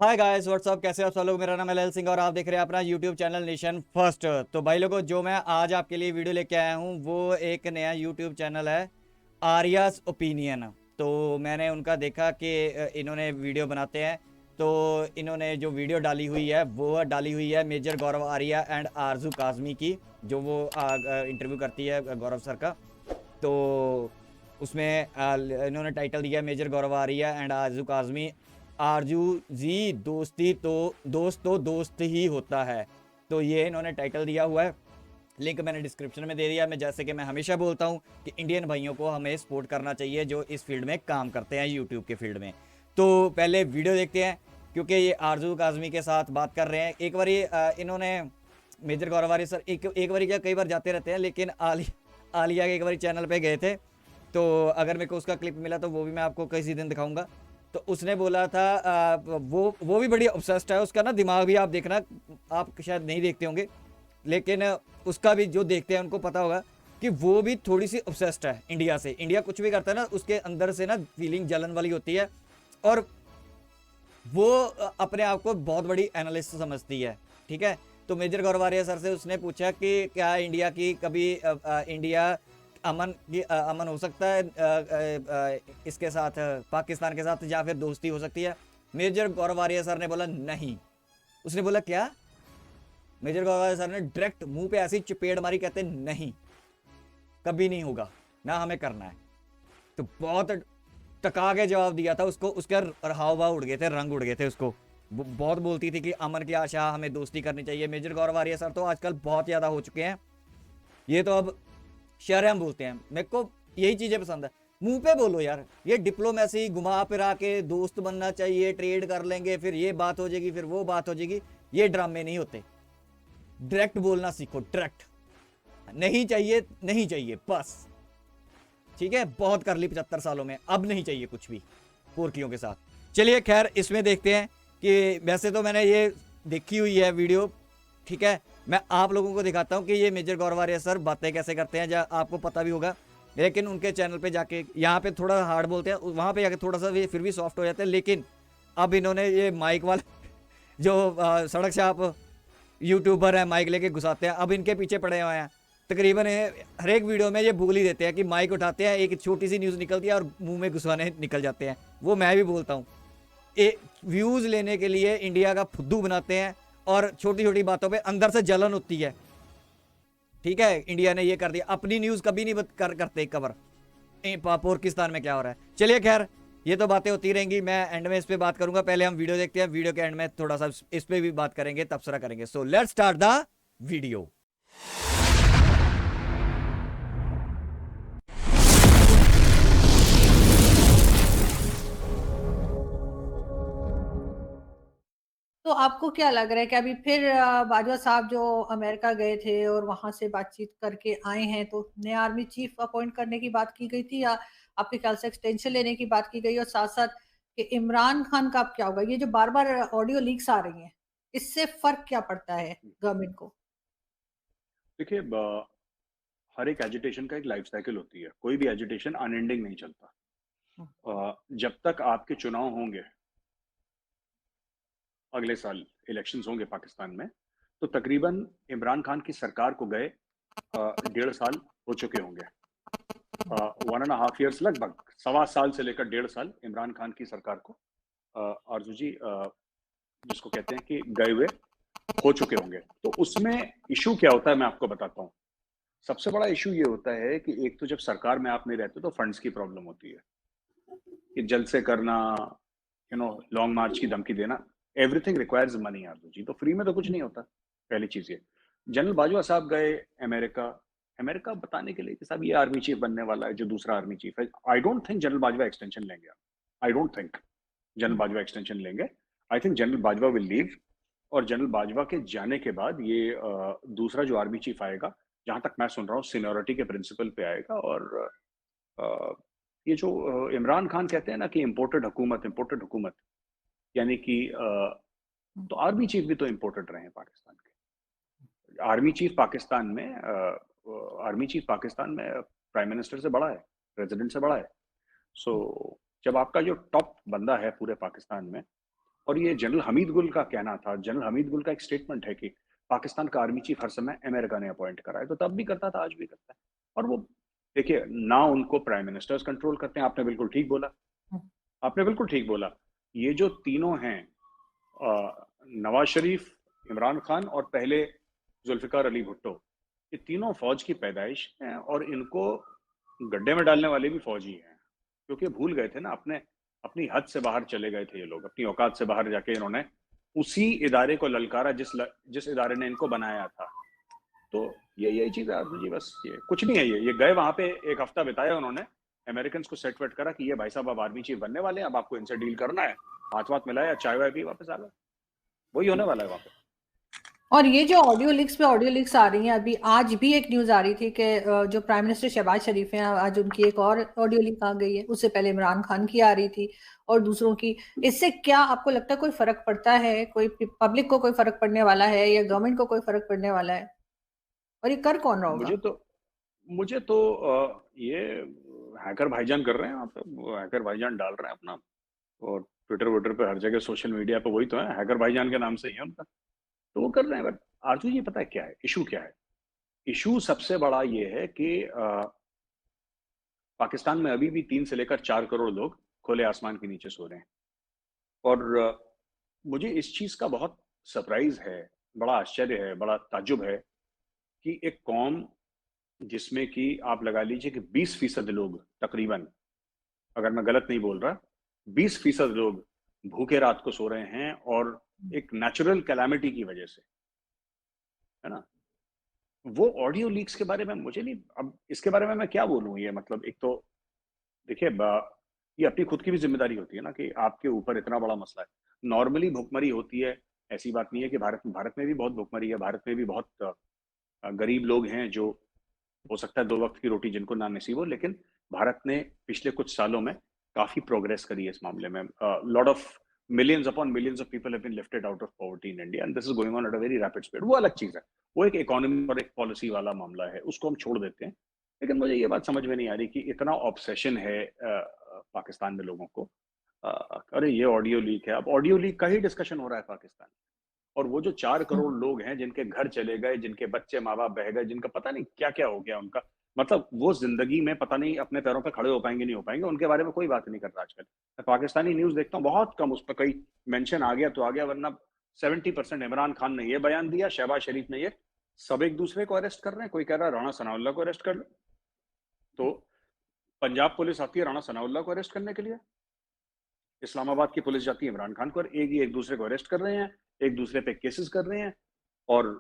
Hi guys what's up, कैसे हो आप सब लोग। मेरा नाम है ललित सिंह और आप देख रहे हैं अपना यूट्यूब चैनल नेशन फर्स्ट। तो भाई लोगों, जो मैं आज आपके लिए वीडियो लेके आया हूँ वो एक नया यूट्यूब चैनल है, आर्यास ओपिनियन। तो मैंने उनका देखा कि इन्होंने वीडियो बनाते हैं। तो इन्होंने जो वीडियो डाली हुई है वो डाली हुई है मेजर गौरव आर्या एंड आरजू काजमी की, जो वो इंटरव्यू करती है गौरव सर का। तो उसमें इन्होंने टाइटल दिया मेजर गौरव आर्या एंड आरजू काजमी, आरजू जी दोस्ती तो दोस्त ही होता है। तो ये इन्होंने टाइटल दिया हुआ है। लिंक मैंने डिस्क्रिप्शन में दे दिया। मैं जैसे कि मैं हमेशा बोलता हूँ कि इंडियन भाइयों को हमें सपोर्ट करना चाहिए जो इस फील्ड में काम करते हैं, यूट्यूब के फील्ड में। तो पहले वीडियो देखते हैं, क्योंकि ये आरजू काजमी के साथ बात कर रहे हैं। एक बार इन्होंने मेजर गौरवारी सर एक बार क्या, कई बार जाते रहते हैं, लेकिन आलिया के एक बार चैनल पे गए थे। तो अगर मेरे को उसका क्लिप मिला तो वो भी मैं आपको किसी दिन दिखाऊंगा। तो उसने बोला था वो भी बड़ी ऑब्सेस्ड है। उसका ना दिमाग भी आप देखना, आप शायद नहीं देखते होंगे, लेकिन उसका भी जो देखते हैं उनको पता होगा कि वो भी थोड़ी सी ऑब्सेस्ड है इंडिया से। इंडिया कुछ भी करता है ना, उसके अंदर से ना फीलिंग जलन वाली होती है। और वो अपने आप को बहुत बड़ी एनालिस्ट समझती है। ठीक है। तो मेजर गौरवारिया सर से उसने पूछा कि क्या इंडिया की कभी इंडिया अमन हो सकता है इसके साथ, पाकिस्तान के साथ, या फिर दोस्ती हो सकती है। मेजर गौरवारिया सर ने बोला नहीं। उसने बोला क्या? मेजर गौरवारिया सर ने डायरेक्ट मुंह पे ऐसी चपेड़ मारी, कहते नहीं, कभी नहीं होगा, ना हमें करना है। तो बहुत टका के जवाब दिया था उसको। उसके हाव भाव उड़ गए थे, रंग उड़ गए थे उसको। बहुत बोलती थी कि अमन की आशा, हमें दोस्ती करनी चाहिए। मेजर गौरव आर्य सर तो आजकल बहुत ज़्यादा हो चुके हैं। ये तो अब शर्म बोलते हैं। मेरे को यही चीज़ें पसंद है। मुंह पे बोलो यार। ये डिप्लोमेसी घुमा फिरा के दोस्त बनना चाहिए, ट्रेड कर लेंगे, फिर ये बात हो जाएगी, फिर वो बात हो जाएगी। ये ड्रामे नहीं होते। डायरेक्ट बोलना सीखो, डायरेक्ट। नहीं चाहिए, नहीं चाहिए, बस। ठीक है, बहुत कर ली 75 सालों में, अब नहीं चाहिए कुछ भी पोर्कियों के साथ। चलिए खैर, इसमें देखते हैं कि वैसे तो मैंने ये देखी हुई है वीडियो। ठीक है, मैं आप लोगों को दिखाता हूँ कि ये मेजर गौरवारिया सर बातें कैसे करते हैं, जहाँ आपको पता भी होगा। लेकिन उनके चैनल पे जाके यहाँ पे थोड़ा हार्ड बोलते हैं, वहाँ पे जाके थोड़ा सा फिर भी सॉफ्ट हो जाते हैं। लेकिन अब इन्होंने ये माइक वाला जो सड़क से आप यूट्यूबर हैं माइक लेके घुसाते हैं, अब इनके पीछे पड़े हुए हैं। तकरीबन हर एक वीडियो में ये भूल ही देते हैं कि माइक उठाते हैं, एक छोटी सी न्यूज़ निकलती है और मुंह में घुसाने निकल जाते हैं। वो मैं भी बोलता हूँ, व्यूज़ लेने के लिए इंडिया का फुद्दू बनाते हैं और छोटी छोटी बातों पे अंदर से जलन होती है। ठीक है, इंडिया ने ये कर दिया, अपनी न्यूज़ कभी नहीं करते कवर पाकिस्तान में क्या हो रहा है। चलिए खैर, ये तो बातें होती रहेंगी, मैं एंड में इस पे बात करूंगा। पहले हम वीडियो देखते हैं, वीडियो के एंड में थोड़ा सा इस पे भी बात करेंगे, तबसरा करेंगे। So let's start the video. तो आपको क्या लग रहा है कि अभी फिर बाजवा साहब जो अमेरिका गए थे और वहां से बातचीत करके आए हैं, तो नए आर्मी चीफ अपॉइंट करने की बात की गई थी, या आपके ख्याल से एक्सटेंशन लेने की बात की गई? और साथ साथ कि इमरान खान का अब क्या होगा? ये जो बार बार ऑडियो लीक्स आ रही हैं, इससे फर्क क्या पड़ता है गवर्नमेंट को? देखिए, हर एक एजिटेशन का एक लाइफ साइकिल होती है। कोई भी एजिटेशन अनएंडिंग नहीं चलता। जब तक आपके चुनाव होंगे, अगले साल इलेक्शंस होंगे पाकिस्तान में, तो तकरीबन इमरान खान की सरकार को गए 1.5 साल हो चुके होंगे। 1.5 years, लगभग 1.25 साल से लेकर 1.5 साल इमरान खान की सरकार को आरजू जी जिसको कहते हैं कि गए हुए हो चुके होंगे। तो उसमें इशू क्या होता है, मैं आपको बताता हूँ। सबसे बड़ा इशू ये होता है कि एक तो जब सरकार में आप नहीं रहते तो फंड्स की प्रॉब्लम होती है कि जल्द से करना, लॉन्ग मार्च की धमकी देना। एवरीथिंग रिक्वायर्स मनी यार जी, तो फ्री में तो कुछ नहीं होता। पहली चीज ये। जनरल बाजवा साहब गए अमेरिका, अमेरिका बताने के लिए कि साहब ये आर्मी चीफ बनने वाला है, जो दूसरा आर्मी चीफ है। I don't think general Bajwa extension लेंगे। I don't think general Bajwa extension लेंगे। I think general Bajwa will leave. और जनरल बाजवा के जाने के बाद ये दूसरा जो आर्मी चीफ आएगा, जहां तक मैं सुन रहा हूँ सीनियोरिटी के प्रिंसिपल पे आएगा। और ये जो इमरान खान कहते हैं ना कि इम्पोर्टेड हुकूमत, इम्पोर्टेड हुकूमत, यानी कि तो आर्मी चीफ भी तो इम्पोर्टेड रहे हैं पाकिस्तान के। आर्मी चीफ पाकिस्तान में प्राइम मिनिस्टर से बड़ा है, प्रेसिडेंट से बड़ा है। सो जब आपका जो टॉप बंदा है पूरे पाकिस्तान में, और ये जनरल हमीद गुल का कहना था, जनरल हमीद गुल का एक स्टेटमेंट है कि पाकिस्तान का आर्मी चीफ हर समय अमेरिका ने अपॉइंट करा है, तो तब भी करता था, आज भी करता है। और वो देखिए, ना उनको प्राइम मिनिस्टर्स कंट्रोल करते हैं, आपने बिल्कुल ठीक बोला, आपने बिल्कुल ठीक बोला। ये जो तीनों हैं, नवाज शरीफ, इमरान खान और पहले जुल्फिकार अली भुट्टो, ये तीनों फौज की पैदाइश हैं और इनको गड्ढे में डालने वाले भी फौजी हैं, क्योंकि भूल गए थे ना, अपने अपनी हद से बाहर चले गए थे ये लोग, अपनी औकात से बाहर जाके इन्होंने उसी इदारे को ललकारा जिस इदारे ने इनको बनाया था। तो यही चीज है आरजू जी, बस ये कुछ नहीं है। ये गए वहां पे, एक हफ्ता बिताया उन्होंने, अमेरिकन को सेट वेट करा कि ये भाई साहब अब आर्मी चीफ बनने वाले हैं, अब आपको इनसे डील करना है, हाथ वाथ मिलाया, चाय वाय पी, वापस आ गए। वही होने वाला है वहां पे। और ये जो ऑडियो लीक्स पे ऑडियो लीक्स आ रही हैं, अभी आज भी एक न्यूज आ रही थी कि जो प्राइम मिनिस्टर शहबाज शरीफ हैं, आज उनकी एक और ऑडियो लीक आ गई है। उससे पहले इमरान खान की आ रही थी और दूसरों की। इससे क्या आपको लगता है कोई फर्क पड़ता है? कोई पब्लिक को कोई फर्क पड़ने वाला है या गवर्नमेंट को कोई फर्क पड़ने वाला है? और ये कर कौन रहा होगा? मुझे तो ये हैकर भाईजान कर रहे हैं, आप हैकर भाईजान डाल रहे हैं अपना, और ट्विटर वुटर पे हर जगह सोशल मीडिया पे वही तो है, हैकर भाईजान के नाम से ही है उनका, तो वो कर रहे हैं। बट आरजू ये पता है क्या है इशू, क्या है इशू? सबसे बड़ा ये है कि पाकिस्तान में अभी भी 3 से लेकर 4 करोड़ लोग खुले आसमान के नीचे सो रहे हैं। और मुझे इस चीज का बहुत सरप्राइज है, बड़ा आश्चर्य है, बड़ा ताज्जुब है कि एक कौम जिसमें कि आप लगा लीजिए कि 20% लोग तकरीबन, अगर मैं गलत नहीं बोल रहा, 20% लोग भूखे रात को सो रहे हैं, और एक नेचुरल कैलामिटी की वजह से, है ना। वो ऑडियो लीक्स के बारे में मुझे नहीं, अब इसके बारे में मैं क्या बोलूं। ये मतलब, एक तो देखिए, ये अपनी खुद की भी जिम्मेदारी होती है ना कि आपके ऊपर इतना बड़ा मसला है। नॉर्मली भुखमरी होती है, ऐसी बात नहीं है कि भारत में भी बहुत भुखमरी है, भारत में भी बहुत गरीब लोग हैं जो, हो सकता है 2 वक्त की रोटी जिनको ना नसीब हो, लेकिन भारत ने पिछले कुछ सालों में काफी प्रोग्रेस करी है इस मामले में। Lot of millions upon millions of people have been lifted out of poverty in India, and this is going on at a very rapid speed. वो अलग चीज है, वो एक इकोनॉमी और एक पॉलिसी वाला मामला है, उसको हम छोड़ देते हैं। लेकिन मुझे ये बात समझ में नहीं आ रही कि इतना ऑब्सेशन है पाकिस्तान में लोगों को। अरे ये ऑडियो लीक है, अब ऑडियो लीक का ही डिस्कशन हो रहा है पाकिस्तान। और वो जो 4 करोड़ लोग हैं जिनके घर चले गए, जिनके बच्चे माँ बाप बह गए, जिनका पता नहीं क्या क्या हो गया उनका, मतलब वो जिंदगी में पता नहीं अपने पैरों पे खड़े हो पाएंगे नहीं हो पाएंगे, उनके बारे में कोई बात नहीं करता आजकल। मैं पाकिस्तानी न्यूज देखता हूँ बहुत कम, उस पर कई मेंशन आ गया तो आ गया, वरना 70% इमरान खान ने ये बयान दिया, शहबाज शरीफ ने ये, सब एक दूसरे को अरेस्ट कर रहे हैं। कोई कह रहा है राणा सनाउल्लाह को अरेस्ट कर लो, तो पंजाब पुलिस आती है राणा सनाउल्लाह को अरेस्ट करने के लिए, इस्लामाबाद की पुलिस जाती है इमरान खान को, एक दूसरे को अरेस्ट कर रहे हैं, एक दूसरे पे केसेस कर रहे हैं, और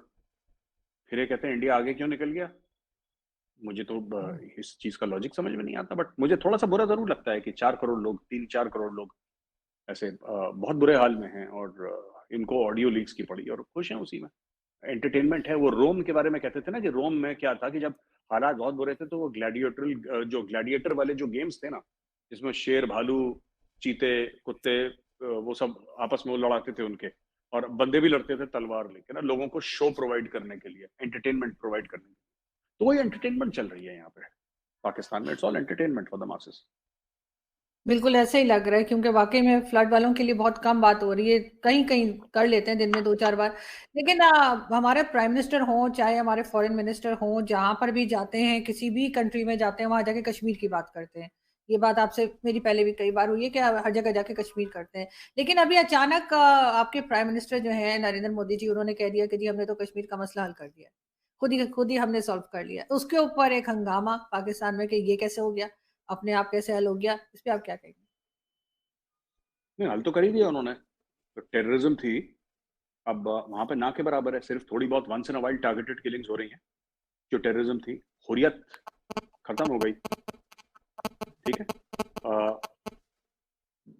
फिर ये कहते हैं इंडिया आगे क्यों निकल गया। मुझे तो इस चीज का लॉजिक समझ में नहीं आता, बट मुझे थोड़ा सा बुरा जरूर लगता है कि 4 करोड़ लोग, 3-4 करोड़ लोग ऐसे बहुत बुरे हाल में हैं, और इनको ऑडियो लीक्स की पड़ी और खुश हैं उसी में, एंटरटेनमेंट है। वो रोम के बारे में कहते थे ना कि रोम में क्या था कि जब हालात बहुत बुरे थे तो वो ग्लैडिएटर वाले जो गेम्स थे ना, जिसमें शेर, भालू, चीते, कुत्ते, वो सब आपस में वो लड़ाते थे उनके, और बंदे भी लड़ते थे तलवार लेके ना, लोगों को शो प्रोवाइड करने के लिए, एंटरटेनमेंट प्रोवाइड करने के लिए। तो वही एंटरटेनमेंट चल रही है यहाँ पे पाकिस्तान में, it's all entertainment for the masses. बिल्कुल ऐसे ही लग रहा है, क्योंकि वाकई में फ्लड वालों के लिए बहुत कम बात हो रही है। कहीं कहीं कर लेते हैं दिन में 2-4 बार, लेकिन हमारे प्राइम मिनिस्टर हों चाहे हमारे फॉरेन मिनिस्टर हों, जहां पर भी जाते हैं, किसी भी कंट्री में जाते हैं, वहां जाके कश्मीर की बात करते हैं। ये बात आपसे मेरी पहले भी कई बार हुई है कि हर जगह जाके कश्मीर करते हैं। लेकिन अभी अचानक आपके प्राइम मिनिस्टर जो है नरेंद्र मोदी जी, उन्होंने कह दिया कि जी हमने तो कश्मीर का मसला हल कर दिया, खुद ही हमने सॉल्व कर लिया। उसके ऊपर एक हंगामा पाकिस्तान में कि ये कैसे हो गया, अपने आप कैसे हल हो गया। इस पे आप क्या कहेंगे? नहीं, हल तो कर ही दिया उन्होंने। तो टेररिज्म थी, अब वहां पे ना के बराबर है, सिर्फ थोड़ी बहुत once in a while targeted killings हो रही हैं। जो टेररिज्म थी, हुर्रियत खत्म हो गई, ठीक है।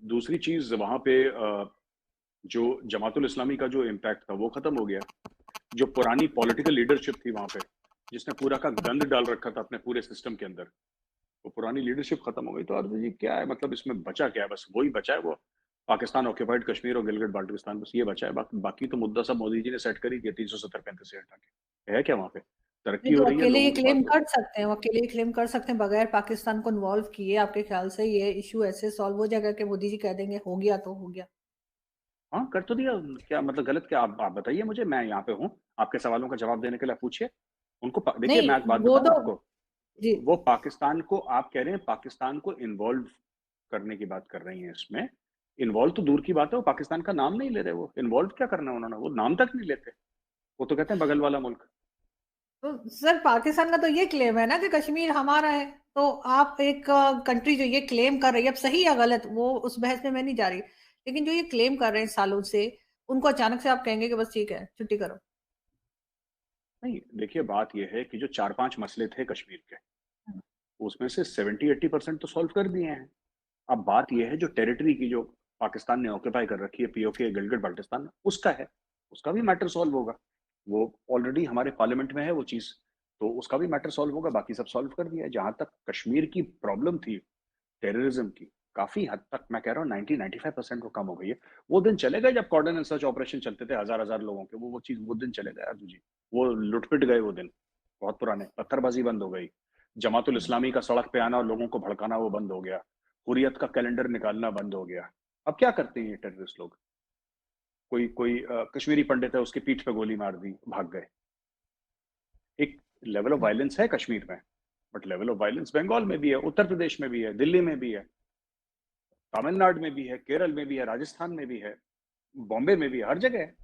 दूसरी चीज वहां पे जो जमातुल इस्लामी का जो इम्पैक्ट था वो खत्म हो गया। जो पुरानी पॉलिटिकल लीडरशिप थी वहां पे, जिसने पूरा का गंद डाल रखा था अपने पूरे सिस्टम के अंदर, वो पुरानी लीडरशिप खत्म हो गई। तो अर्जुन जी क्या है, मतलब इसमें बचा क्या है? बस वही बचा है, वो पाकिस्तान ऑक्यूपाइड कश्मीर और गिलगित बाल्टिस्तान, बस ये बचा है। बाकी तो मुद्दा सब मोदी जी ने सेट कर ही दिया 370-35 से हटा के। है क्या वहां पे? तरक्की नहीं हो तो रही है, अकेले लोगों ये के क्लेम पास। कर सकते हैं, वो अकेले ये क्लेम कर सकते हैं बगैर पाकिस्तान को इन्वॉल्व किए? आपके ख्याल से ये इशू ऐसे सॉल्व हो जाएगा कि मोदी जी कह देंगे हो गया तो हो गया? हाँ कर तो दिया, क्या मतलब गलत क्या? आप बताइए मुझे, मैं यहाँ पे हूँ आपके सवालों का जवाब देने के लिए, पूछिए उनको। देखिए नहीं, मैं एक बात वो बताऊं तो आपको, जी। वो पाकिस्तान को, आप कह रहे हैं पाकिस्तान को इन्वॉल्व करने की बात कर रही हैं इसमें। इन्वॉल्व तो दूर की बात है, वो पाकिस्तान का नाम नहीं ले रहे, वो इन्वॉल्व क्या करना है उन्होंने, वो नाम तक नहीं लेते। वो तो कहते हैं बगल वाला मुल्क। तो सर पाकिस्तान का तो ये क्लेम है ना कि कश्मीर हमारा है। तो आप एक कंट्री जो ये क्लेम कर रही है, अब सही या गलत वो उस बहस में मैं नहीं जा रही, लेकिन जो ये क्लेम कर रहे हैं सालों से, उनको अचानक से आप कहेंगे कि बस ठीक है छुट्टी करो। नहीं देखिए, बात यह है कि जो 4-5 मसले थे कश्मीर के, हम्म, उसमें से 70-80% तो सॉल्व कर दिए हैं। अब बात यह है जो टेरिटरी की, जो पाकिस्तान ने ऑक्यूपाई कर रखी है, पीओके गिलगिट बाल्टिस्तान, उसका है, उसका भी मैटर सॉल्व होगा। वो ऑलरेडी हमारे पार्लियामेंट में है वो चीज, तो उसका भी मैटर सॉल्व होगा। बाकी सब सॉल्व कर दिया है। जहां तक कश्मीर की प्रॉब्लम थी टेररिज्म की, काफी हद तक मैं कह रहा हूँ 90-95% वो कम हो गई है। वो दिन चले गए जब कॉर्डन एंड सर्च ऑपरेशन चलते थे हजार हजार लोगों के, वो चीज, वो दिन चले गए अर्जु जी। वो लुटपिट गए वो दिन, बहुत पुराने। पत्थरबाजी बंद हो गई, जमातुल हम्म। इस्लामी का सड़क पे आना और लोगों को भड़काना वो बंद हो गया, हुरियत का कैलेंडर निकालना बंद हो गया। अब क्या करते हैं ये टेररिस्ट लोग? कोई कोई कश्मीरी पंडित है, उसकी पीठ पे गोली मार दी, भाग गए। एक लेवल ऑफ वायलेंस है कश्मीर में, but level of violence Bengal में भी है, उत्तर प्रदेश में भी है, दिल्ली में भी है, तमिलनाडु में भी है, केरल में भी है, राजस्थान में भी है, बॉम्बे में भी है, हर जगह है।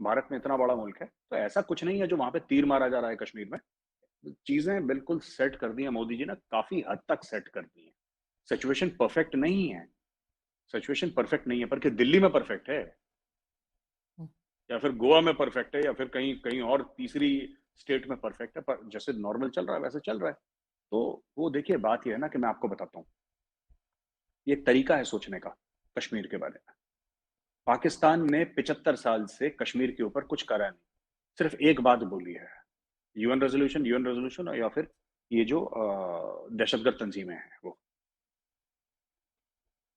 भारत में इतना बड़ा मुल्क है, तो ऐसा कुछ नहीं है जो वहां पे तीर मारा जा रहा है कश्मीर में। चीजें बिल्कुल सेट कर दी है मोदी जी ने, काफी हद तक सेट कर दी है। सिचुएशन परफेक्ट नहीं है, सिचुएशन परफेक्ट नहीं है, पर कि दिल्ली में परफेक्ट है, या फिर गोवा में परफेक्ट है, या फिर कहीं कहीं और तीसरी स्टेट में परफेक्ट है, पर जैसे नॉर्मल चल रहा है वैसे चल रहा है। तो वो देखिए, बात ये है ना कि मैं आपको बताता हूँ, ये एक तरीका है सोचने का कश्मीर के बारे में। पाकिस्तान ने 75 साल से कश्मीर के ऊपर कुछ करा नहीं, सिर्फ एक बात बोली है, यूएन रेजोल्यूशन, यूएन रेजोल्यूशन, या फिर ये जो दहशतगर्द तंजीमें हैं वो,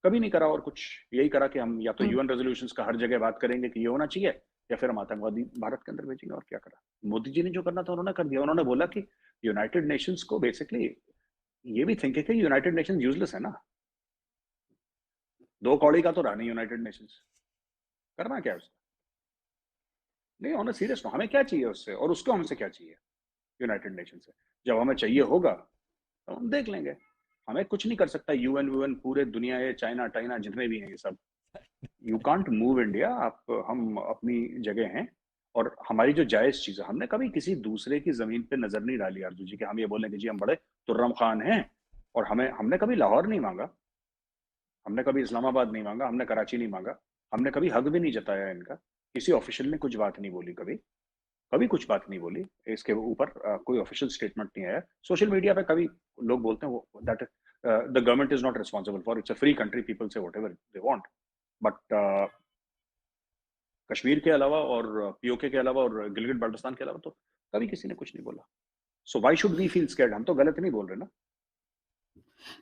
कभी नहीं करा। और कुछ यही करा कि हम या तो हम्म। यूएन रेजोल्यूशंस का हर जगह बात करेंगे कि ये होना चाहिए, या फिर हम आतंकवादी भारत के अंदर भेजेंगे। और क्या करा मोदी जी ने? जो करना था उन्होंने कर दिया। उन्होंने बोला कि यूनाइटेड नेशंस को बेसिकली ये भी थिंक है कि यूनाइटेड नेशंस यूजलेस है ना, दो कौड़ी का तो रहा नहीं यूनाइटेड नेशंस, करना क्या है उसका? नहीं, ऑन सीरियस नो, हमें क्या चाहिए उससे और उसको हमसे क्या चाहिए यूनाइटेड नेशन से? जब हमें चाहिए होगा तो हम देख लेंगे। हमें कुछ नहीं कर सकता यूएन यूएन, पूरे दुनिया, ये चाइना टाइना जितने भी हैं ये सब, यू कांट मूव इंडिया। आप, हम अपनी जगह हैं, और हमारी जो जायज चीज है, हमने कभी किसी दूसरे की जमीन पे नजर नहीं डाली अर्जु जी, कि हम ये बोलें कि जी हम बड़े तुर्रम खान हैं, और हमें, हमने कभी लाहौर नहीं मांगा, हमने कभी इस्लामाबाद नहीं मांगा, हमने कराची नहीं मांगा, हमने कभी हक भी नहीं जताया इनका। किसी ऑफिशियल ने कुछ बात नहीं बोली कभी, कभी कुछ बात नहीं बोली इसके ऊपर। कोई ऑफिशियल स्टेटमेंट नहीं आया सोशल मीडिया पे। कभी लोग बोलते हैं वो that the government is not responsible for, it's a free country, people say whatever they want, but Kashmir के अलावा और पीओके के अलावा और गिलगिट बाल्टिस्तान के अलावा तो कभी किसी ने कुछ नहीं बोला। So why should we feel scared? हम तो गलत नहीं बोल रहे ना।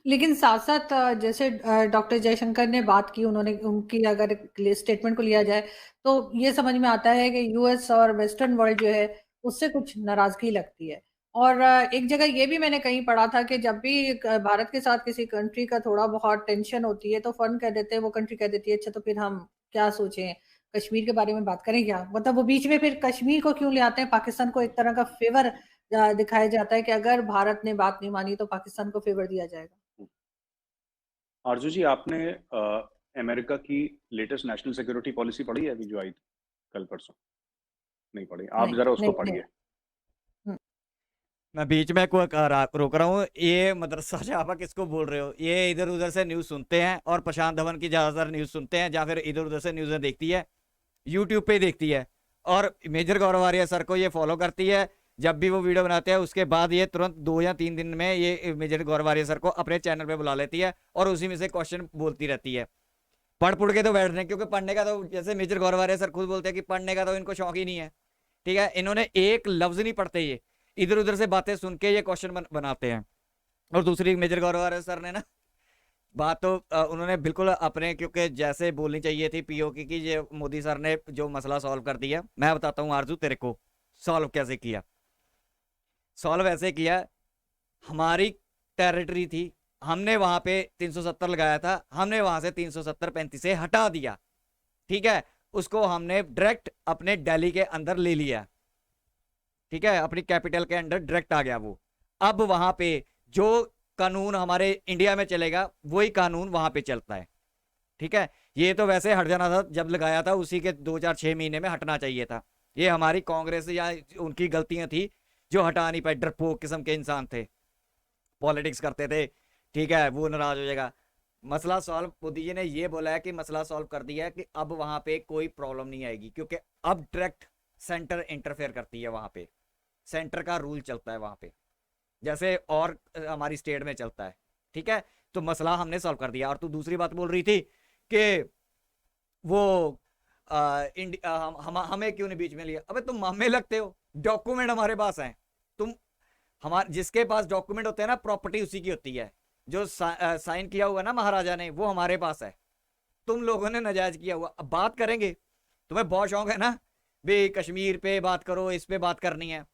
लेकिन साथ-साथ जैसे डॉक्टर जयशंकर ने बात की, उन्होंने उनकी अगर स्टेटमेंट को लिया जाए, तो ये समझ में आता है कि यूएस और वेस्टर्न वर्ल्ड जो है, उससे कुछ नाराज़गी लगती है। और एक जगह ये भी मैंने कहीं पढ़ा था कि जब भी भारत के साथ किसी कंट्री का थोड़ा बहुत टेंशन होती है, तो फ़ौरन कह देते हैं, वो कंट्री कह देती है, अच्छा तो फिर हम क्या सोचें, कश्मीर के बारे में बात करें क्या? मतलब वो बीच में फिर कश्मीर को क्यों ले आते हैं? पाकिस्तान को एक तरह का फ़ेवर दिखाया जाता है कि अगर भारत ने बात नहीं मानी, तो पाकिस्तान को फ़ेवर दिया जाएगा। आरजू जी, आपने अमेरिका की लेटेस्ट नेशनल सिक्योरिटी पॉलिसी पढ़ी है अभी जो आई थी कल परसों? नहीं पढ़ी? आप नहीं, जरा उसको नहीं, नहीं। पढ़िए। हुँ। मैं बीच में को रोक रहा हूँ, ये मदरसा छापा किसको बोल रहे हो? ये इधर उधर से न्यूज़ सुनते हैं और प्रशांत धवन की ज़्यादातर न्यूज़ सुनते हैं, या फिर इधर उधर से न्यूज़ें देखती है, यूट्यूब पे ही देखती है, और मेजर गौरवारिया सर को ये फॉलो करती है। जब भी वो वीडियो बनाते हैं उसके बाद ये तुरंत 2 या 3 दिन में ये मेजर गौरवारिया सर को अपने चैनल पे बुला लेती है और उसी में से क्वेश्चन बोलती रहती है। पढ़ के तो बैठ रहे हैं, क्योंकि पढ़ने का तो, जैसे मेजर गौरवारिया सर खुद बोलते हैं कि पढ़ने का तो इनको शौक ही नहीं है। ठीक है, इन्होंने एक लफ्ज नहीं पढ़ते, ये इधर उधर से बातें सुन के ये क्वेश्चन बनाते हैं। और दूसरी, मेजर गौरवारिया सर ने ना बात तो उन्होंने बिल्कुल अपने, क्योंकि जैसे बोलनी चाहिए थी पीओके की, ये मोदी सर ने जो मसला सॉल्व कर दिया। मैं बताता हूँ आरजू तेरे को सॉल्व कैसे किया। सॉल्व ऐसे किया, हमारी टेरिटरी थी, हमने वहां पे 370 लगाया था, हमने वहां से 370 35 से हटा दिया। ठीक है, उसको हमने डायरेक्ट अपने दिल्ली के अंदर ले लिया, ठीक है, अपनी कैपिटल के अंदर डायरेक्ट आ गया वो। अब वहां पे जो कानून हमारे इंडिया में चलेगा वही कानून वहां पे चलता है, ठीक है। ये तो वैसे हट जाना था, जब लगाया था उसी के 2006 महीने में हटना चाहिए था। ये हमारी कांग्रेस या उनकी गलतियां थी जो हटा नहीं पाए, डरपोक किस्म के इंसान थे, पॉलिटिक्स करते थे, ठीक है, वो नाराज हो जाएगा। मसला सॉल्व, मोदी जी ने ये बोला है कि मसला सॉल्व कर दिया है कि अब वहां पे कोई प्रॉब्लम नहीं आएगी, क्योंकि अब डायरेक्ट सेंटर इंटरफेयर करती है वहां पे, सेंटर का रूल चलता है वहां पे, जैसे और हमारी स्टेट में चलता है, ठीक है। तो मसला हमने सॉल्व कर दिया। और तू दूसरी बात बोल रही थी कि वो हमें क्यों नहीं बीच में लिया। अबे तुम हमें लगते हो, डॉक्यूमेंट हमारे पास हैं। तुम हमारे जिसके पास डॉक्यूमेंट होते हैं ना, प्रॉपर्टी उसी की होती है। जो साइन किया हुआ ना महाराजा ने, वो हमारे पास है। तुम लोगों ने नाजायज किया हुआ। अब बात करेंगे, तुम्हें बहुत शौक है ना भाई कश्मीर पे बात करो, इस पे बात करनी है,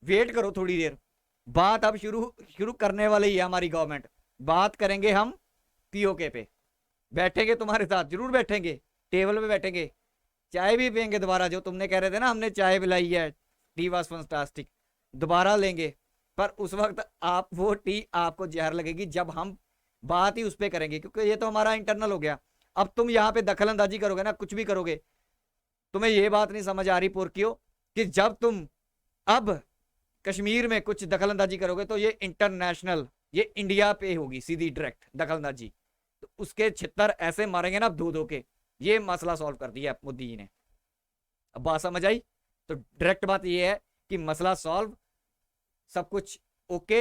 वेट करो थोड़ी देर, बात अब शुरू शुरू करने वाली है हमारी गवर्नमेंट। बात करेंगे हम पीओके पे, बैठेंगे तुम्हारे साथ, जरूर बैठेंगे, टेबल पे बैठेंगे, चाय भी पियेंगे दोबारा। जो तुमने कह रहे थे ना हमने चाय पिलाई है, टी वाज फैंटास्टिक, दोबारा लेंगे। पर उस वक्त आप वो टी आपको जहर लगेगी जब हम बात ही उस पर करेंगे, क्योंकि ये तो हमारा इंटरनल हो गया। अब तुम यहाँ पे दखल अंदाजी करोगे ना, कुछ भी करोगे, तुम्हें ये बात नहीं समझ आ रही पोरकियो कि जब तुम अब कश्मीर में कुछ दखल अंदाजी करोगे तो ये इंटरनेशनल, ये इंडिया पे होगी सीधी डायरेक्ट दखल अंदाजी। तो उसके छितर ऐसे मारेंगे ना दो दो के। ये मसला सॉल्व कर दिया मोदी जी ने। अब बात समझ आई? तो डायरेक्ट बात ये है कि मसला सॉल्व, सब कुछ ओके।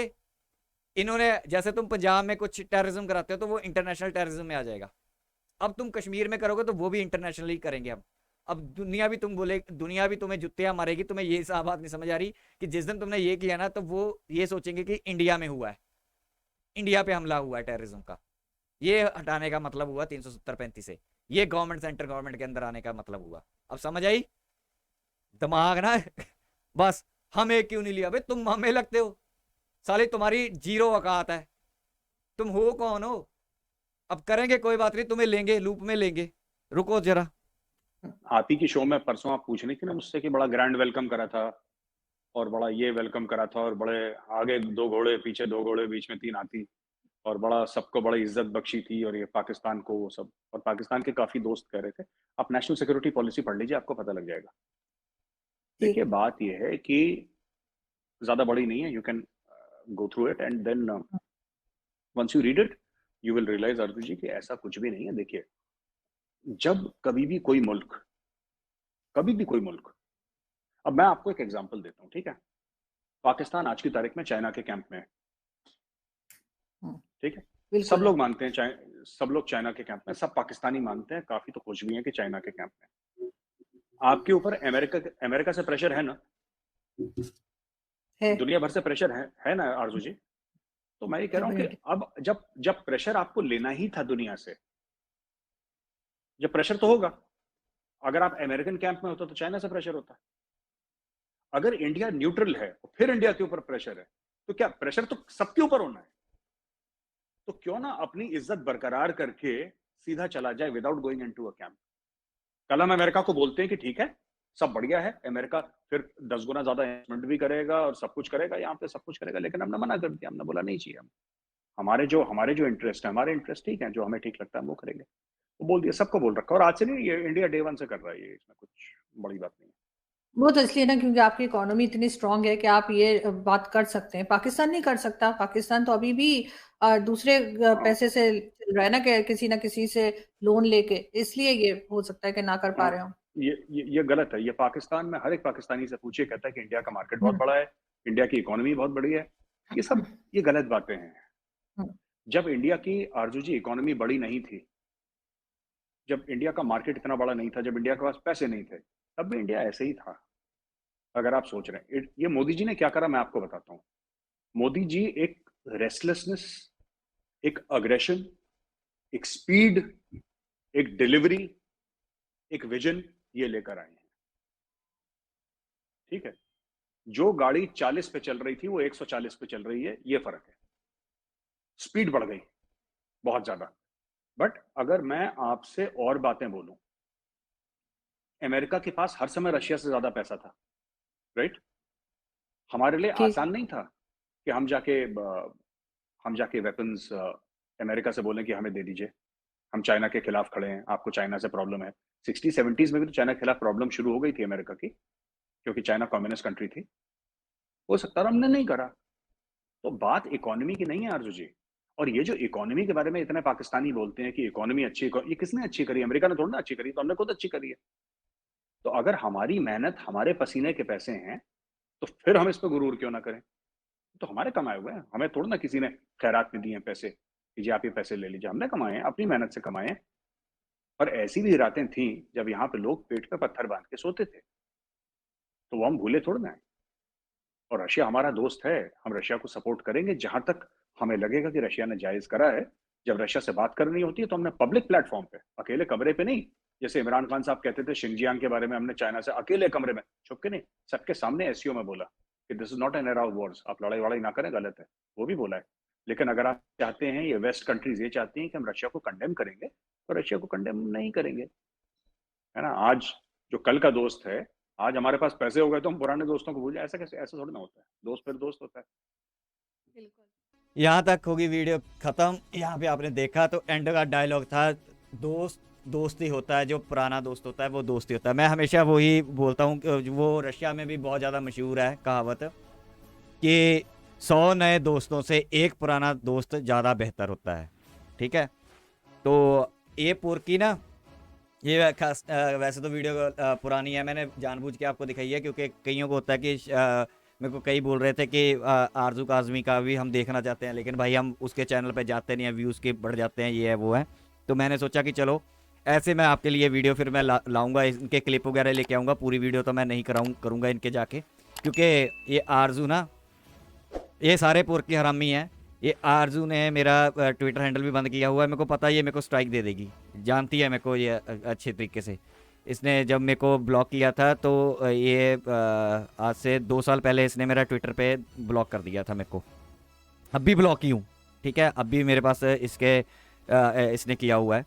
इन्होंने जैसे तुम पंजाब में कुछ टेररिज्म कराते हो तो वो इंटरनेशनल टेररिज्म में आ जाएगा। अब तुम कश्मीर में करोगे तो वो भी इंटरनेशनली करेंगे। अब दुनिया भी तुम बोले, दुनिया भी तुम्हें जुत्तियां मारेगी। तुम्हें ये साफ बात नहीं समझ आ रही कि जिस दिन तुमने ये किया ना तो वो ये सोचेंगे कि इंडिया में हुआ है, इंडिया पे हमला हुआ है टेररिज्म का। ये हटाने का मतलब हुआ 370-35 से, ये गवर्नमेंट सेंटर गवर्नमेंट के अंदर आने का मतलब हुआ। अब समझ आई? दिमाग ना बस हमें क्यों नहीं लिया भाई, तुम हमें लगते हो, साली तुम्हारी जीरो औकात है, तुम हो कौन हो? अब करेंगे कोई बात नहीं, तुम्हें लेंगे, लूप में लेंगे, रुको जरा। आप ही की शो में परसों आप पूछ रही थी ना मुझसे कि बड़ा ग्रैंड वेलकम करा था और बड़ा ये वेलकम करा था और बड़े आगे 2 घोड़े पीछे 2 घोड़े बीच में 3 हाथी और बड़ा सबको बड़ी इज्जत बख्शी थी और ये पाकिस्तान को वो सब। और पाकिस्तान के काफी दोस्त कह रहे थे आप नेशनल सिक्योरिटी पॉलिसी पढ़ लीजिए, आपको पता लग जाएगा। देखिए बात ये है कि ज्यादा बड़ी नहीं है, you can go through it and then once you read it you will realise Arjun ji कि ऐसा कुछ भी नहीं है। देखिए जब कभी भी कोई मुल्क, कभी भी कोई मुल्क, अब मैं आपको एक एग्जांपल देता हूं, ठीक है। पाकिस्तान आज की तारीख में चाइना के कैंप में है, ठीक है। सब लोग मानते हैं सब लोग चाइना के कैंप में, सब पाकिस्तानी मानते हैं, काफी तो खुश भी हैं कि चाइना के कैंप में। आपके ऊपर अमेरिका से प्रेशर है ना, दुनिया भर से प्रेशर है ना आरजू जी। तो मैं ये कह रहा हूं कि अब जब प्रेशर आपको लेना ही था दुनिया से, जब प्रेशर तो होगा, अगर आप अमेरिकन कैंप में होता तो चाइना से प्रेशर होता। अगर इंडिया न्यूट्रल है और फिर इंडिया के ऊपर प्रेशर है तो क्या प्रेशर तो सबके ऊपर होना है। तो क्यों ना अपनी इज्जत बरकरार करके सीधा चला जाए without going into a camp. कल हम अमेरिका को बोलते हैं कि ठीक है सब बढ़िया है, अमेरिका फिर 10 गुना ज्यादा इन्वेस्टमेंट भी करेगा और सब कुछ करेगा, यहाँ पे सब कुछ करेगा, लेकिन हमने मना कर दिया, हमने बोला नहीं चाहिए। हम हमारे जो इंटरेस्ट है, हमारे इंटरेस्ट ठीक है, जो हमें ठीक लगता है हम वो करेंगे। वो बोल दिया, सबको बोल रखा। और आज से नहीं, ये इंडिया डे 1 से कर रहा है, ये इसमें कुछ बड़ी बात नहीं है। वो तो इसलिए ना क्योंकि आपकी इकोनॉमी इतनी स्ट्रांग है कि आप ये बात कर सकते हैं। पाकिस्तान नहीं कर सकता। पाकिस्तान तो अभी भी दूसरे पैसे से चल रहा है ना, कि किसी ना किसी से लोन लेके, इसलिए ये हो सकता है कि ना कर पा रहे हो। ये गलत है। ये पाकिस्तान में हर एक पाकिस्तानी से पूछिए, कहता है कि इंडिया का मार्केट बहुत बड़ा है, इंडिया की इकोनॉमी बहुत बड़ी है। ये सब ये गलत बातें हैं। जब इंडिया की आरजू जी इकोनॉमी बड़ी नहीं थी, जब इंडिया का मार्केट इतना बड़ा नहीं था, जब इंडिया के पास पैसे नहीं थे, तब भी इंडिया ऐसे ही था। अगर आप सोच रहे हैं ये मोदी जी ने क्या करा, मैं आपको बताता हूं। मोदी जी एक रेस्टलेसनेस, एक अग्रेशन, एक स्पीड, एक डिलीवरी, एक विजन ये लेकर आए हैं, ठीक है। जो गाड़ी 40 पे चल रही थी वो 140 पे चल रही है, ये फर्क है। स्पीड बढ़ गई बहुत ज्यादा। बट अगर मैं आपसे और बातें बोलूं, अमेरिका के पास हर समय रशिया से ज्यादा पैसा था, राइट? हमारे लिए ठीक। आसान नहीं था कि हम जाके वेपन्स अमेरिका से बोलें कि हमें दे दीजिए, हम चाइना के खिलाफ खड़े हैं, आपको चाइना से प्रॉब्लम है। 60-70s में भी तो चाइना के खिलाफ प्रॉब्लम शुरू हो गई थी अमेरिका की, क्योंकि चाइना कम्युनिस्ट कंट्री थी। हो सकता था, हमने नहीं करा। तो बात इकोनॉमी की नहीं है आरजू जी। और ये जो इकोनॉमी के बारे में इतने पाकिस्तानी बोलते हैं कि इकोनॉमी अच्छी, ये किसने अच्छी करी? अमेरिका ने थोड़ी ना अच्छी करी, तो हमने खुद अच्छी करी है। तो अगर हमारी मेहनत, हमारे पसीने के पैसे हैं, तो फिर हम इस पे गुरूर क्यों ना करें? तो हमारे कमाए हुए हैं, हमें थोड़ा ना किसी ने खैरात में दिए हैं पैसे कि जी आप ये पैसे ले लीजिए। हमने कमाए हैं, अपनी मेहनत से कमाए हैं। और ऐसी भी रातें थी जब यहाँ पे लोग पेट पे पत्थर बांध के सोते थे, तो वो हम भूले थोड़ा ना है। और रशिया हमारा दोस्त है, हम रशिया को सपोर्ट करेंगे जहां तक हमें लगेगा कि रशिया ने जायज करा है। जब रशिया से बात करनी होती है तो हमने पब्लिक प्लेटफॉर्म पे, अकेले कमरे पे नहीं, जैसे इमरान खान साहब कहते थे शिंजियांग के बारे में, हमने चाइना से अकेले कमरे में छुप के नहीं, सबके सामने एससीओ में बोला कि this is not an era of Wars, आप लड़ाई वड़ाई ना करें, गलत है। वो भी बोला है। लेकिन अगर आप चाहते हैं, ये वेस्ट कंट्रीज ये चाहती हैं कि हम रशिया को कंडेम करेंगे, तो रशिया को कंडेम नहीं करेंगे, है ना? आज जो कल का दोस्त है, आज हमारे पास पैसे हो गए तो हम पुराने दोस्तों को भूल जाए, ऐसा कैसे? ऐसा थोड़ी ना होता है। दोस्त फिर दोस्त होता है। बिल्कुल। यहाँ तक होगी वीडियो खत्म। यहाँ पे आपने देखा तो एंड का डायलॉग था, दोस्त दोस्ती होता है, जो पुराना दोस्त होता है वो दोस्ती होता है। मैं हमेशा वही बोलता हूँ कि वो रशिया में भी बहुत ज़्यादा मशहूर है कहावत कि 100 नए दोस्तों से एक पुराना दोस्त ज़्यादा बेहतर होता है। ठीक है, तो ये पुरकी ना, ये खास वैसे तो वीडियो पुरानी है, मैंने जानबूझ के आपको दिखाई है क्योंकि कईयों को होता है कि मेरे को कई बोल रहे थे कि आरजू काज़मी का भी हम देखना चाहते हैं, लेकिन भाई हम उसके चैनल पे जाते नहीं हैं, व्यूज़ के बढ़ जाते हैं, ये है वो है। तो मैंने सोचा कि चलो ऐसे मैं आपके लिए वीडियो फिर मैं लाऊंगा, इनके क्लिप वगैरह लेके आऊँगा। पूरी वीडियो तो मैं नहीं करूँगा इनके जाके, क्योंकि ये आरजू ना, ये सारे पुरकी हरामी हैं। ये आरजू ने मेरा ट्विटर हैंडल भी बंद किया हुआ है, मेरे को पता है ये मेरे को स्ट्राइक दे देगी, जानती है मेरे को ये अच्छे तरीके से। इसने जब मेरे को ब्लॉक किया था तो ये आज से 2 साल पहले इसने मेरा ट्विटर पे ब्लॉक कर दिया था मेरे को। अब भी ब्लॉक ही हूँ, ठीक है, अब भी मेरे पास इसके इसने किया हुआ है।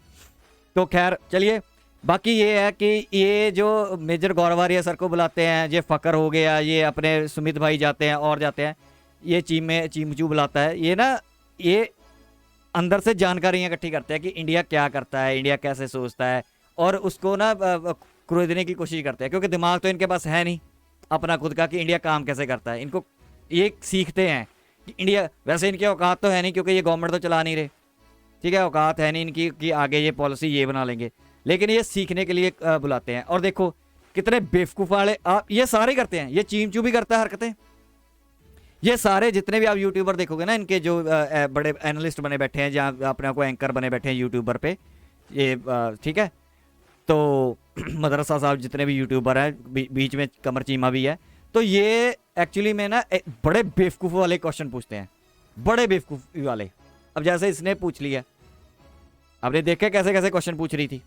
तो खैर चलिए, बाकी ये है कि ये जो मेजर गौरवारिया सर को बुलाते हैं, ये फ़कर हो गया, ये अपने सुमित भाई जाते हैं और जाते हैं, ये चीमचू बुलाता है, ये ना ये अंदर से जानकारियाँ इकट्ठी करते हैं कि इंडिया क्या करता है, इंडिया कैसे सोचता है, और उसको ना कुरेदने की कोशिश करते हैं, क्योंकि दिमाग तो इनके पास है नहीं अपना खुद का कि इंडिया काम कैसे करता है। इनको ये सीखते हैं कि इंडिया, वैसे इनकी औकात तो है नहीं क्योंकि ये गवर्नमेंट तो चला नहीं रहे, ठीक है, औकात है नहीं इनकी कि आगे ये पॉलिसी ये बना लेंगे, लेकिन ये सीखने के लिए बुलाते हैं। और देखो कितने बेवकूफ़ वाले आप, ये सारे करते हैं, ये चीमचू भी करता है हरकतें, ये सारे जितने भी आप यूट्यूबर देखोगे ना, इनके जो बड़े एनालिस्ट बने बैठे हैं, जहाँ अपने आप को एंकर बने बैठे हैं यूट्यूबर पे, ये ठीक है, तो मदरसा साहब जितने भी यूट्यूबर हैं, बीच में कमर चीमा भी है, तो ये एक्चुअली में ना बड़े बेवकूफ़ वाले क्वेश्चन पूछते हैं, बड़े बेवकूफ़ी वाले। अब जैसे इसने पूछ लिया, आपने देखा कैसे कैसे क्वेश्चन पूछ रही थी,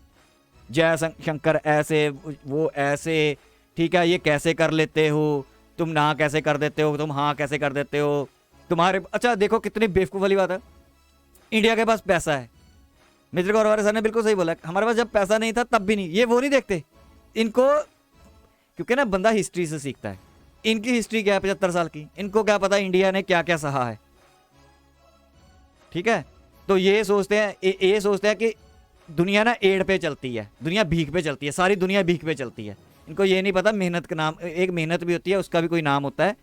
जय शंकर ऐसे वो ऐसे, ठीक है, ये कैसे कर लेते हो तुम, ना कैसे कर देते हो तुम, हाँ कैसे कर देते हो तुम्हारे। अच्छा देखो कितनी बेवकूफ़ वाली बात है, इंडिया के पास पैसा है, मिस्टर गौरवारे सर ने बिल्कुल सही बोला, हमारे पास जब पैसा नहीं था तब भी नहीं, ये वो नहीं देखते इनको, क्योंकि ना बंदा हिस्ट्री से सीखता है। इनकी हिस्ट्री क्या है 75 साल की, इनको क्या पता इंडिया ने क्या क्या सहा है, ठीक है। तो ये सोचते हैं कि दुनिया ना एड़ पे चलती है, दुनिया भीख पे चलती है, सारी दुनिया भीख पे चलती है। इनको ये नहीं पता मेहनत का नाम, एक मेहनत भी होती है, उसका भी कोई नाम होता है,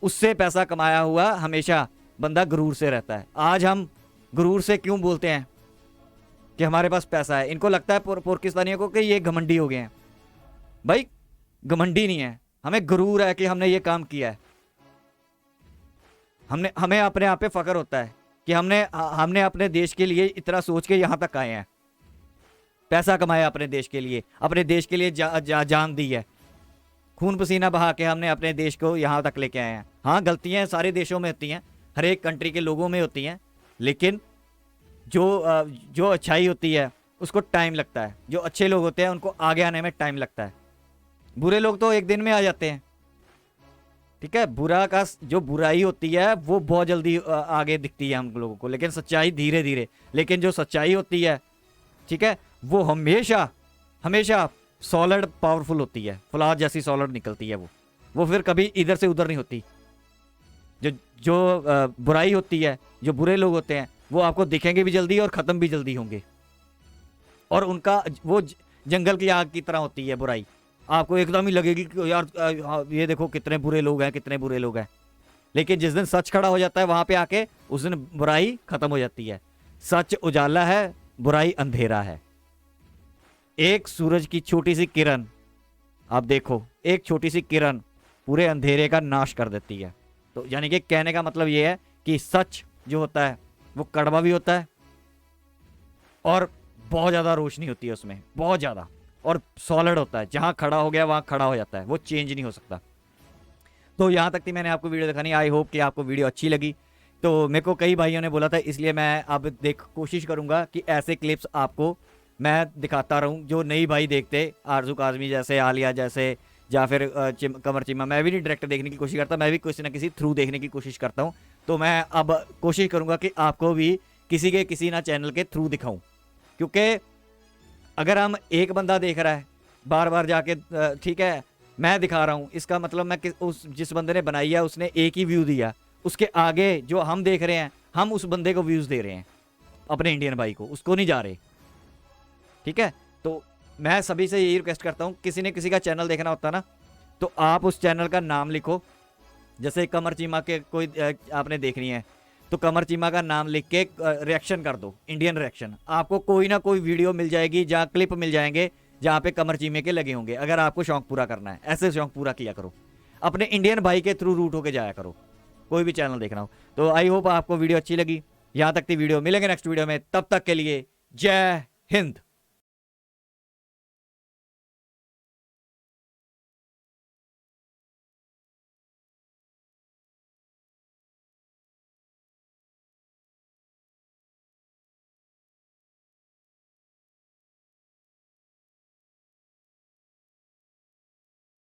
उससे पैसा कमाया हुआ हमेशा बंदा गुरूर से रहता है। आज हम गुरूर से क्यों बोलते हैं कि हमारे पास पैसा है? इनको लगता है पाकिस्तानियों को कि ये घमंडी हो गए हैं। भाई घमंडी नहीं है, हमें गुरूर है कि हमने ये काम किया है, हमें अपने आप पे फख्र होता है कि हमने अपने देश के लिए इतना सोच के यहाँ तक आए हैं, पैसा कमाया अपने देश के लिए जान दी है, खून पसीना बहा के हमने अपने देश को यहाँ तक लेके आए हैं। हाँ गलतियाँ सारे देशों में होती हैं, हर एक कंट्री के लोगों में होती हैं, लेकिन जो अच्छाई होती है उसको टाइम लगता है, जो अच्छे लोग होते हैं उनको आगे आने में टाइम लगता है, बुरे लोग तो एक दिन में आ जाते हैं, ठीक है। बुरा का जो बुराई होती है वो बहुत जल्दी आगे दिखती है हम लोगों को, लेकिन सच्चाई धीरे धीरे, लेकिन जो सच्चाई होती है, ठीक है, वो हमेशा सॉलिड पावरफुल होती है, फौलाद जैसी सॉलिड निकलती है वो फिर कभी इधर से उधर नहीं होती। जो जो बुराई होती है, जो बुरे लोग होते हैं, वो आपको दिखेंगे भी जल्दी और ख़त्म भी जल्दी होंगे, और उनका वो जंगल की आग की तरह होती है बुराई। आपको एकदम ही लगेगी कि यार ये देखो कितने बुरे लोग हैं, कितने बुरे लोग हैं, लेकिन जिस दिन सच खड़ा हो जाता है वहां पे आके, उस दिन बुराई खत्म हो जाती है। सच उजाला है, बुराई अंधेरा है। एक सूरज की छोटी सी किरण, आप देखो, एक छोटी सी किरण पूरे अंधेरे का नाश कर देती है। तो यानी कि कहने का मतलब ये है कि सच जो होता है वो कड़वा भी होता है, और बहुत ज्यादा रोशनी होती है उसमें, बहुत ज्यादा, और सॉलिड होता है, जहां खड़ा हो गया वहां खड़ा हो जाता है, वो चेंज नहीं हो सकता। तो यहाँ तक थी मैंने आपको वीडियो दिखानी। आई होप कि आपको वीडियो अच्छी लगी। तो मेरे को कई भाइयों ने बोला था, इसलिए मैं अब कोशिश करूंगा कि ऐसे क्लिप्स आपको मैं दिखाता रहूं जो नई भाई देखते, आरजू काजमी जैसे, आलिया जैसे, या फिर कमर चीमा। मैं भी नहीं डायरेक्ट देखने की कोशिश करता, मैं भी किसी ना किसी थ्रू देखने की कोशिश करता हूँ। तो मैं अब कोशिश करूंगा कि आपको भी किसी ना चैनल के थ्रू दिखाऊं, क्योंकि अगर हम एक बंदा देख रहा है बार बार जाके, ठीक है मैं दिखा रहा हूँ, इसका मतलब मैं उस जिस बंदे ने बनाई है उसने एक ही व्यू दिया, उसके आगे जो हम देख रहे हैं हम उस बंदे को व्यूज़ दे रहे हैं, अपने इंडियन भाई को, उसको नहीं जा रहे। ठीक है, तो मैं सभी से यही रिक्वेस्ट करता हूँ, किसी ने किसी का चैनल देखना होता ना, तो आप उस चैनल का नाम लिखो। जैसे कमर चीमा के कोई आपने देखनी है तो कमर चीमा का नाम लिख के रिएक्शन कर दो, इंडियन रिएक्शन। आपको कोई ना कोई वीडियो मिल जाएगी जहाँ क्लिप मिल जाएंगे जहाँ पे कमर चीमे के लगे होंगे। अगर आपको शौक पूरा करना है, ऐसे शौक पूरा किया करो, अपने इंडियन भाई के थ्रू रूट होके जाया करो, कोई भी चैनल देखना हो। तो आई होप आपको वीडियो अच्छी लगी। यहाँ तक थी वीडियो, मिलेंगे नेक्स्ट वीडियो में, तब तक के लिए जय हिंद।